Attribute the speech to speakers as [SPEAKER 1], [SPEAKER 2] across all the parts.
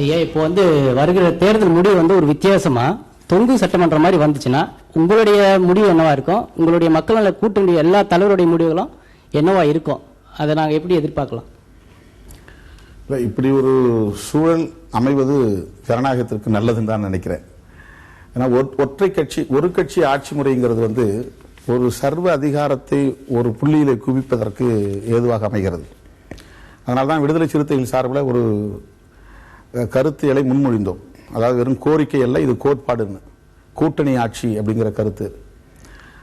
[SPEAKER 1] ஐயா, இப்போ வருகிற தேர்தல் முடிவு ஒரு வித்தியாசமா தொங்கு சட்டமன்றம் மாதிரி வந்துச்சுன்னா உங்களுடைய முடிவு என்னவா இருக்கும்? உங்களுடைய மக்கள் நல கூட்டணி எல்லா தலைவருடைய முடிவுகளும் என்னவா இருக்கும்? அதை நாங்கள் எப்படி எதிர்பார்க்கலாம்?
[SPEAKER 2] இப்படி ஒரு சூழல் அமைவது ஜனநாயகத்திற்கு நல்லதுன்னு தான் நினைக்கிறேன். ஏன்னா ஒற்றை கட்சி ஒரு கட்சி ஆட்சி முறைங்கிறது ஒரு சர்வ அதிகாரத்தை ஒரு புள்ளியிலே குவிப்பதற்கு ஏதுவாக அமைகிறது. அதனால்தான் விடுதலை சிறுத்தைகள் சார்பில் ஒரு கருத்தியலை முன்மொழிந்தோம். அதாவது வெறும் கோரிக்கை அல்ல, இது கோட்பாடுன்னு, கூட்டணி ஆட்சி அப்படிங்கிற கருத்து.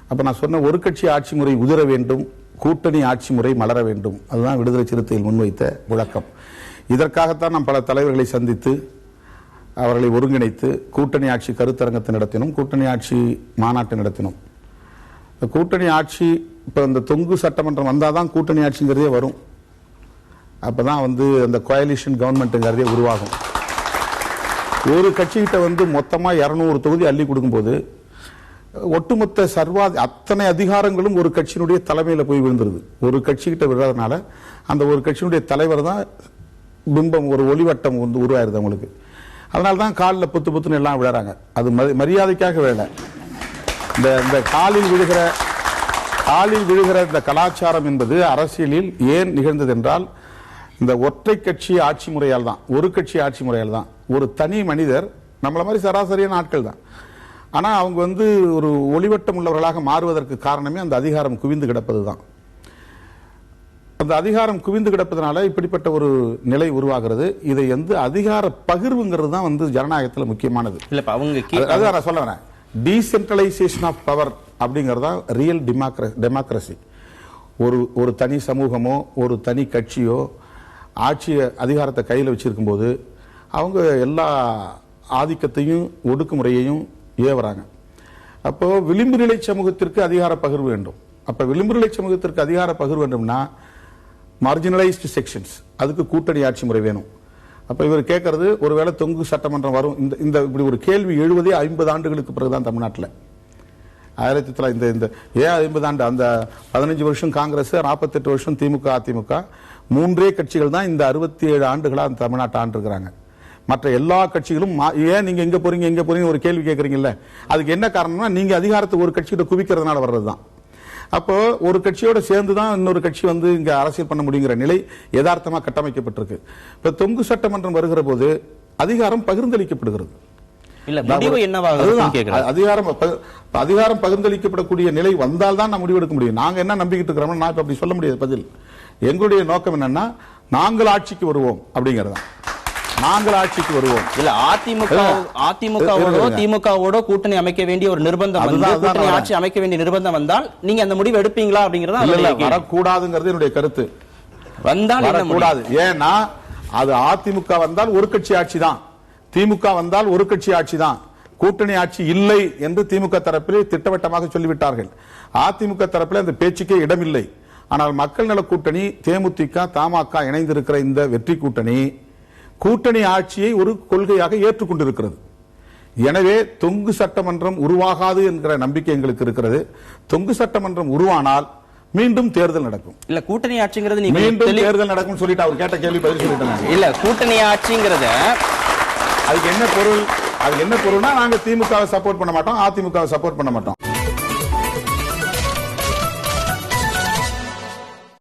[SPEAKER 2] அப்ப நான் சொன்ன ஒரு கட்சி ஆட்சி முறை உதிர வேண்டும், கூட்டணி ஆட்சி முறை மலர வேண்டும். அதுதான் விடுதலை சிறுத்தைகள் முன்வைத்த முழக்கம். இதற்காகத்தான் நாம் பல தலைவர்களை சந்தித்து அவர்களை ஒருங்கிணைத்து கூட்டணி ஆட்சி கருத்தரங்கத்தை நடத்தினோம், கூட்டணி ஆட்சி மாநாட்டை நடத்தினோம். கூட்டணி ஆட்சி இப்ப இந்த தொங்கு சட்டமன்றம் வந்தாதான் கூட்டணி ஆட்சிங்கிறதே வரும். அப்பதான் அந்த கோயலிஷன் கவர்மெண்ட்ங்கிறதே உருவாகும். ஒரு கட்சிகிட்ட மொத்தமா 200 தொகுதி அள்ளி கொடுக்கும்போது ஒட்டுமொத்த அத்தனை அதிகாரங்களும் ஒரு கட்சியினுடைய தலைமையில போய் விழுந்துருது. ஒரு கட்சிகிட்ட விழுறதுனால அந்த ஒரு கட்சியினுடைய தலைவர் தான் பிம்பம், ஒரு ஒளிவட்டம் உருவாயிருது அவங்களுக்கு. அதனால்தான் காலில் புத்து புத்துன்னு எல்லாம் விழறாங்க. அது மரியாதைக்காக விழல. இந்த காலில் விழுகிற இந்த கலாச்சாரம் என்பது அரசியலில் ஏன் நிகழ்ந்தது என்றால் இந்த ஒற்றை கட்சி ஆட்சி முறையால் தான், ஒரு கட்சி ஆட்சி முறையால் தான். ஒரு தனி மனிதர் நம்மள மாதிரி சராசரியான ஆட்கள் தான், ஆனா அவங்க ஒரு ஒளிவட்டம் உள்ளவர்களாக மாறுவதற்கு காரணமே அந்த அதிகாரம் குவிந்து கிடப்பதுதான். அந்த அதிகாரம் குவிந்து கிடப்பதனால இப்படிப்பட்ட ஒரு நிலை உருவாகிறது. இதை அதிகார பகிர்வுங்கிறது தான் ஜனநாயகத்தில் முக்கியமானது. அதான் நான் சொல்ல வரேன், டீசென்ட்ரலைசேஷன் ஆஃப் பவர் அப்படிங்கறதா ரியல் டெமோக்ரஸி. ஒரு தனி சமூகமோ ஒரு தனி கட்சியோ ஆட்சி அதிகாரத்தை கையில் வச்சிருக்கும் போது அவங்க எல்லா ஆதிக்கத்தையும் ஒடுக்குமுறையையும் ஏவறாங்க. அப்போ விளிம்பு நிலை சமூகத்திற்கு அதிகார பகிர்வு வேண்டும். அப்ப விளிம்பு நிலை சமூகத்திற்கு அதிகார பகிர்வு வேண்டும்னா மார்ஜினலைஸ்டு செக்ஷன்ஸ், அதுக்கு கூட்டணி ஆட்சி முறை வேணும். அப்ப இவர் கேட்கறது ஒருவேளை தொங்கு சட்டமன்றம் வரும். இந்த இப்படி ஒரு கேள்வி எழுவதே 50 ஆண்டுகளுக்கு பிறகுதான் தமிழ்நாட்டில். 1900 ஏன் 50 ஆண்டு? அந்த 15 வருஷம் காங்கிரஸ், 48 வருஷம் திமுக அதிமுக, 3 கட்சிகள் தான் இந்த 67 ஆண்டுகளா அந்த தமிழ்நாட்டை ஆண்டு இருக்கிறாங்க. மற்ற எல்லா கட்சிகளும் ஏன் நீங்க எங்க போறீங்க ஒரு கேள்வி கேட்கறீங்கல்ல, அதுக்கு என்ன காரணம்னா நீங்க அதிகாரத்தை ஒரு கட்சிகிட்ட குவிக்கிறதுனால வர்றதுதான். அப்போ ஒரு கட்சியோட சேர்ந்துதான் இன்னொரு கட்சி இங்க அரசியல் பண்ண முடியுங்கிற நிலை யதார்த்தமா கட்டமைக்கப்பட்டிருக்கு. இப்ப தொங்கு சட்டமன்றம் வருகிற போது அதிகாரம் பகிர்ந்தளிக்கப்படுகிறது. அதிகாரம் பகிர்ந்தளிக்கப்படக்கூடிய நிலை வந்தால்தான் நான் முடிவெடுக்க முடியும். நாங்க என்ன நம்பிக்கிட்டு இருக்கிறோம், நான் அப்படி சொல்ல முடியாது பதில். எங்களுடைய நோக்கம் என்னன்னா நாங்கள் ஆட்சிக்கு வருவோம் அப்படிங்கறதா. நாங்கள் ஆட்சிக்கு வருவோம்.
[SPEAKER 3] இல்ல அதிமுகவோட திமுகவோட கூட்டணி அமைக்க வேண்டிய ஒரு நிர்பந்தம், கூட்டணி ஆட்சி அமைக்க வேண்டிய நிர்பந்தம் வந்தால் நீங்க அந்த முடிவு எடுப்பீங்களா அப்படிங்கறத
[SPEAKER 2] வரக்கூடாதுங்கிறது என்னுடைய கருத்து.
[SPEAKER 3] வந்தால்
[SPEAKER 2] வரக்கூடாது. ஏன்னா அது அதிமுக வந்தால் ஒரு கட்சி ஆட்சி தான், திமுக வந்தால் ஒரு கட்சி ஆட்சி தான், கூட்டணி ஆட்சி இல்லை என்று திமுக தரப்பிலே திட்டவட்டமாக சொல்லிவிட்டார்கள். அதிமுக தரப்பில் அந்த பேச்சுக்கே இடமில்லை. ஆனால் மக்கள் நல கூட்டணி தேமுதிக தமாக இணைந்திருக்கிற இந்த வெற்றி கூட்டணி ஆட்சியை ஒரு கொள்கையாக ஏற்றுக்கொண்டிருக்கிறது. எனவே தொங்கு சட்டமன்றம் உருவாகாது என்கிற நம்பிக்கை எங்களுக்கு இருக்கிறது. தொங்கு சட்டமன்றம் உருவானால் மீண்டும் தேர்தல் நடக்கும்.
[SPEAKER 3] இல்ல கூட்டணி ஆட்சிங்கிறது
[SPEAKER 2] மீண்டும் தேர்தல் நடக்கும் சொல்லிட்டு அவர் கேட்ட கேள்வி பதில் சொல்லிட்டாங்க.
[SPEAKER 3] இல்ல கூட்டணி ஆட்சிங்கிறத
[SPEAKER 2] அதுக்கு என்ன பொருள்? நாங்க திமுகவை சப்போர்ட் பண்ண மாட்டோம், அதிமுகவை சப்போர்ட் பண்ண மாட்டோம்.